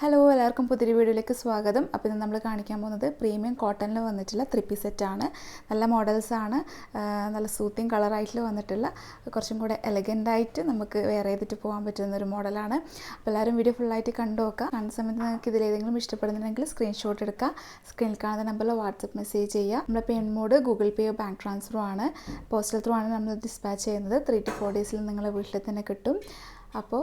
Hello എല്ലാവർക്കും പുതിയൊരു വീഡിയോയിലേക്ക് സ്വാഗതം. അപ്പോൾ ഇന്ന് നമ്മൾ കാണിക്കാൻ പോകുന്നത് പ്രീമിയം കോട്ടണിൽ വന്നിട്ടുള്ള 3 പീസ് സെറ്റാണ്. നല്ല മോഡൽസാണ്, നല്ല സൂത്തിങ് കളറായിട്ട് വന്നിട്ടുള്ള കുറച്ചും കൂടെ എലഗൻ്റായിട്ട് നമുക്ക് വെയർ ചെയ്തിട്ട് പോകാൻ പറ്റുന്ന ഒരു മോഡലാണ്. അപ്പോൾ എല്ലാവരും വീഡിയോ ഫുള്ളായിട്ട് കണ്ടു നോക്കുക. കാണുന്ന സമയത്ത് നിങ്ങൾക്ക് ഇതിലേതെങ്കിലും ഇഷ്ടപ്പെടുന്നുണ്ടെങ്കിൽ സ്ക്രീൻഷോട്ട് എടുക്കുക. സ്ക്രീനിൽ കാണുന്ന നമ്പറിൽ വാട്സപ്പ് മെസ്സേജ് ചെയ്യുക. നമ്മുടെ പേയ്മെൻറ്റ് മോഡ് ഗൂഗിൾ പേയോ ബാങ്ക് ട്രാൻസ്ഫറോ ആണ്. പോസ്റ്റൽ ത്രൂ ആണ് നമ്മൾ ഡിസ്പാച്ച് ചെയ്യുന്നത്. 3 to 4 ഡേയ്സിൽ നിങ്ങളുടെ വീട്ടിൽ തന്നെ കിട്ടും. അപ്പോൾ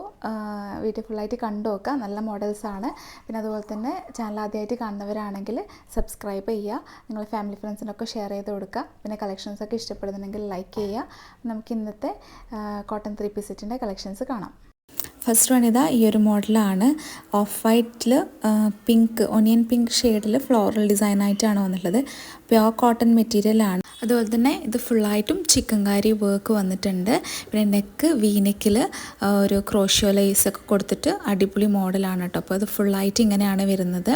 വീഡിയോ ഫുള്ളായിട്ട് കണ്ടു നോക്കുക. നല്ല മോഡൽസാണ്. പിന്നെ അതുപോലെ തന്നെ ചാനൽ ആദ്യമായിട്ട് കാണുന്നവരാണെങ്കിൽ സബ്സ്ക്രൈബ് ചെയ്യുക, നിങ്ങളുടെ ഫാമിലി ഫ്രണ്ട്സിനൊക്കെ ഷെയർ ചെയ്ത് കൊടുക്കുക. പിന്നെ കളക്ഷൻസൊക്കെ ഇഷ്ടപ്പെടുന്നുണ്ടെങ്കിൽ ലൈക്ക് ചെയ്യുക. നമുക്ക് ഇന്നത്തെ കോട്ടൺ 3 പീസ് സെറ്റിൻ്റെ കളക്ഷൻസ് കാണാം. ഫസ്റ്റ് വൺ ഇതാ ഈ ഒരു മോഡലാണ്. ഓഫ് വൈറ്റിൽ പിങ്ക്, ഒനിയൻ പിങ്ക് ഷെയ്ഡിൽ ഫ്ലോറൽ ഡിസൈനായിട്ടാണ് വന്നിട്ടുള്ളത്. പ്യോർ കോട്ടൺ മെറ്റീരിയലാണ്. അതുപോലെ തന്നെ ഇത് ഫുള്ളായിട്ടും ചിക്കൻകാരി വർക്ക് വന്നിട്ടുണ്ട്. പിന്നെ നെക്ക് വീനെക്കിൽ ഒരു ക്രോഷ്യോ ലേസൊക്കെ കൊടുത്തിട്ട് അടിപൊളി മോഡലാണ് കേട്ടോ. അപ്പോൾ അത് ഫുള്ളായിട്ട് ഇങ്ങനെയാണ് വരുന്നത്.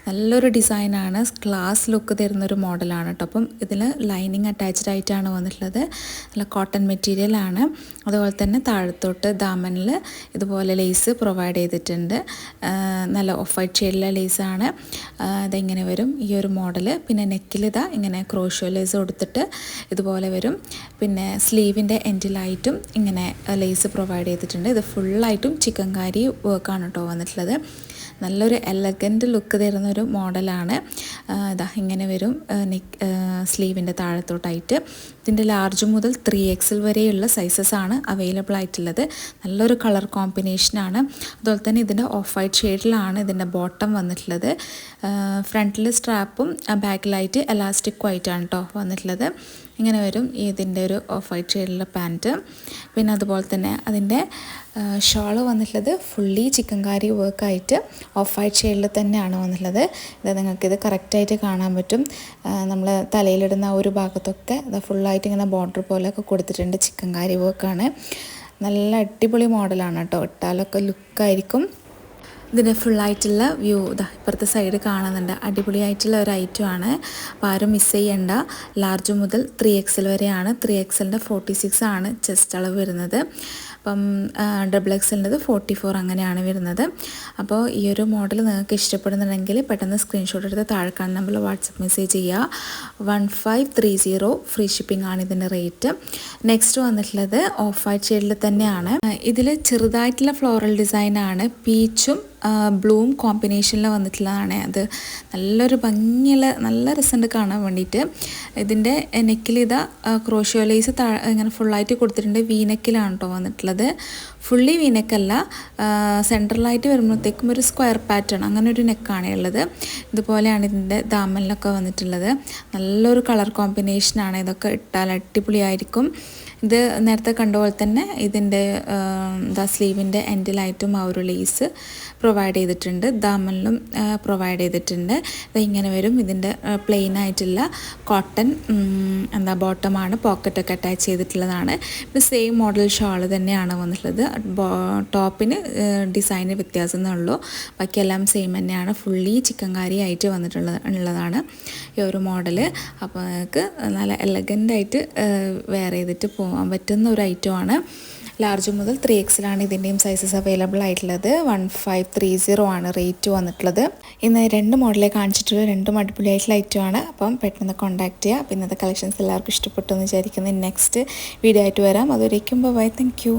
നല്ലൊരു ഡിസൈനാണ്, ക്ലാസ് ലുക്ക് തരുന്നൊരു മോഡലാണ് കേട്ടോ. അപ്പം ഇതിൽ ലൈനിങ് അറ്റാച്ച്ഡ് ആയിട്ടാണ് വന്നിട്ടുള്ളത്. നല്ല കോട്ടൺ മെറ്റീരിയലാണ്. അതുപോലെ തന്നെ താഴത്തോട്ട് ദാമനിൽ ഇതുപോലെ ലേസ് പ്രൊവൈഡ് ചെയ്തിട്ടുണ്ട്. നല്ല ഓഫ് വൈറ്റ് ഷെയ്ഡിലെ ലേസാണ്. അതിങ്ങനെ വരും ഈ ഒരു മോഡൽ. പിന്നെ നെക്കിൽ ഇതാ ഇങ്ങനെ ക്രോഷ്യോ ലേസ് കൊടുത്തിട്ട് ഇതുപോലെ വരും. പിന്നെ സ്ലീവിൻ്റെ എൻഡിലായിട്ടും ഇങ്ങനെ ലേസ് പ്രൊവൈഡ് ചെയ്തിട്ടുണ്ട്. ഇത് ഫുള്ളായിട്ടും ചിക്കൻകാരി വർക്കാണ് കേട്ടോ വന്നിട്ടുള്ളത്. നല്ലൊരു എലഗൻറ്റ് ലുക്ക് തരുന്നൊരു മോഡലാണ്. ഇതാ ഇങ്ങനെ വരും സ്ലീവിൻ്റെ താഴത്തോട്ടായിട്ട്. ഇതിൻ്റെ ലാർജ് മുതൽ 3XL വരെയുള്ള സൈസസ് ആണ് അവൈലബിൾ ആയിട്ടുള്ളത്. നല്ലൊരു കളർ കോമ്പിനേഷനാണ്. അതുപോലെ തന്നെ ഇതിൻ്റെ ഓഫ് വൈറ്റ് ഷെയ്ഡിലാണ് ഇതിൻ്റെ ബോട്ടം വന്നിട്ടുള്ളത്. ഫ്രണ്ടിൽ സ്ട്രാപ്പും ബാക്കിലായിട്ട് എലാസ്റ്റിക്കും ആയിട്ടാണ് കേട്ടോ വന്നിട്ടുള്ളത്. ഇങ്ങനെ വരും ഇതിൻ്റെ ഒരു ഓഫ് വൈറ്റ് ഷെയ്ഡിലുള്ള പാൻറ്റ്. പിന്നെ അതുപോലെ തന്നെ അതിൻ്റെ ഷോള് വന്നിട്ടുള്ളത് ഫുള്ളി ചിക്കൻകാരി വർക്കായിട്ട് ഓഫ് വൈറ്റ് ഷെയ്ഡിൽ തന്നെയാണ് വന്നിട്ടുള്ളത്. ഇത് നിങ്ങൾക്കിത് കറക്റ്റായിട്ട് കാണാൻ പറ്റും. നമ്മൾ തലയിലിടുന്ന ഒരു ഭാഗത്തൊക്കെ ഇത് ഫുള്ളായിട്ട് ഇങ്ങനെ ബോർഡർ പോലെയൊക്കെ കൊടുത്തിട്ടുണ്ട്. ചിക്കൻകാരി വർക്കാണ്. നല്ല അടിപൊളി മോഡലാണ് കേട്ടോ. ഇട്ടാലൊക്കെ ലുക്കായിരിക്കും. ഇതിൻ്റെ ഫുള്ളായിട്ടുള്ള വ്യൂ ഇതാ ഇപ്പുറത്തെ സൈഡ് കാണുന്നുണ്ട്. അടിപൊളിയായിട്ടുള്ള ഒരു ഐറ്റമാണ്. അപ്പോൾ ആരും മിസ് ചെയ്യണ്ട. ലാർജ് മുതൽ 3XL വരെയാണ്. 3XLൻ്റെ 46 ആണ് ചെസ്റ്റ് അളവ് വരുന്നത്. അപ്പം XXLൻ്റെത് 44 അങ്ങനെയാണ് വരുന്നത്. അപ്പോൾ ഈ ഒരു മോഡൽ നിങ്ങൾക്ക് ഇഷ്ടപ്പെടുന്നുണ്ടെങ്കിൽ പെട്ടെന്ന് സ്ക്രീൻഷോട്ട് എടുത്ത് താഴെ കാണുന്ന നമ്പറിൽ വാട്സപ്പ് മെസ്സേജ് ചെയ്യുക. 1530 ഫ്രീ ഷിപ്പിംഗ് ആണ് ഇതിൻ്റെ റേറ്റ്. നെക്സ്റ്റ് വന്നിട്ടുള്ളത് ഓഫ് വൈറ്റ് ഷെയ്ഡിൽ തന്നെയാണ്. ഇതിൽ ചെറുതായിട്ടുള്ള ഫ്ലോറൽ ഡിസൈനാണ്. പീച്ചും ബ്ലൂം കോമ്പിനേഷനിൽ വന്നിട്ടുള്ളതാണ്. അത് നല്ലൊരു ഭംഗിയുള്ള നല്ല രസമുണ്ട് കാണാൻ വേണ്ടിയിട്ട്. ഇതിൻ്റെ നെക്കിൽ ഇതാ ക്രോഷ്യോ ലേസ് ഇങ്ങനെ ഫുള്ളായിട്ട് കൊടുത്തിട്ടുണ്ട്. വീനെക്കിലാണ് കേട്ടോ വന്നിട്ടുള്ളത്. ഫുള്ളി വീനെക്കല്ല, സെൻട്രലായിട്ട് വരുമ്പോഴത്തേക്കും ഒരു സ്ക്വയർ പാറ്റേൺ അങ്ങനെ ഒരു നെക്കാണ് ഉള്ളത്. ഇതുപോലെയാണ് ഇതിൻ്റെ ദാമനിലൊക്കെ വന്നിട്ടുള്ളത്. നല്ലൊരു കളർ കോമ്പിനേഷനാണ്. ഇതൊക്കെ ഇട്ടാൽ അടിപൊളിയായിരിക്കും. ഇത് നേരത്തെ കണ്ട പോലെ തന്നെ ഇതിൻ്റെ സ്ലീവിൻ്റെ എൻഡിലായിട്ടും ആ ഒരു ലേസ് പ്രൊവൈഡ് ചെയ്തിട്ടുണ്ട്. ദാമനിലും പ്രൊവൈഡ് ചെയ്തിട്ടുണ്ട്. ഇതിങ്ങനെ വരും. ഇതിൻ്റെ പ്ലെയിൻ ആയിട്ടുള്ള കോട്ടൺ ബോട്ടമാണ്. പോക്കറ്റൊക്കെ അറ്റാച്ച് ചെയ്തിട്ടുള്ളതാണ്. ഇത് സെയിം മോഡൽ ഷാൾ തന്നെയാണ് വന്നിട്ടുള്ളത്. ടോപ്പിന് ഡിസൈന് വ്യത്യാസം എന്നേ ഉള്ളൂ. ബാക്കിയെല്ലാം സെയിം തന്നെയാണ്. ഫുള്ളി ചിക്കൻകാരി ആയിട്ട് ഉള്ളതാണ് ഈ ഒരു മോഡൽ. അപ്പോൾ നിങ്ങൾക്ക് നല്ല എലഗൻ്റായിട്ട് വെയർ ചെയ്തിട്ട് പോകാൻ പറ്റുന്ന ഒരു ഐറ്റമാണ്. ലാർജ് മുതൽ 3XL ആണ് ഇതിൻ്റെയും സൈസസ് അവൈലബിൾ ആയിട്ടുള്ളത്. 1530 ആണ് റേറ്റ് വന്നിട്ടുള്ളത്. ഇന്ന് 2 മോഡലേ കാണിച്ചിട്ടുള്ള 2 അടിപൊളിയായിട്ടുള്ള ഐറ്റമാണ്. അപ്പം പെട്ടെന്ന് കോൺടാക്ട് ചെയ്യുക. അപ്പോൾ ഇന്നത്തെ കളക്ഷൻസ് എല്ലാവർക്കും ഇഷ്ടപ്പെട്ടു എന്ന് വിചാരിക്കുന്നു. നെക്സ്റ്റ് വീഡിയോ ആയിട്ട് വരാം. അതുവരേക്കും ബൈ. Thank you.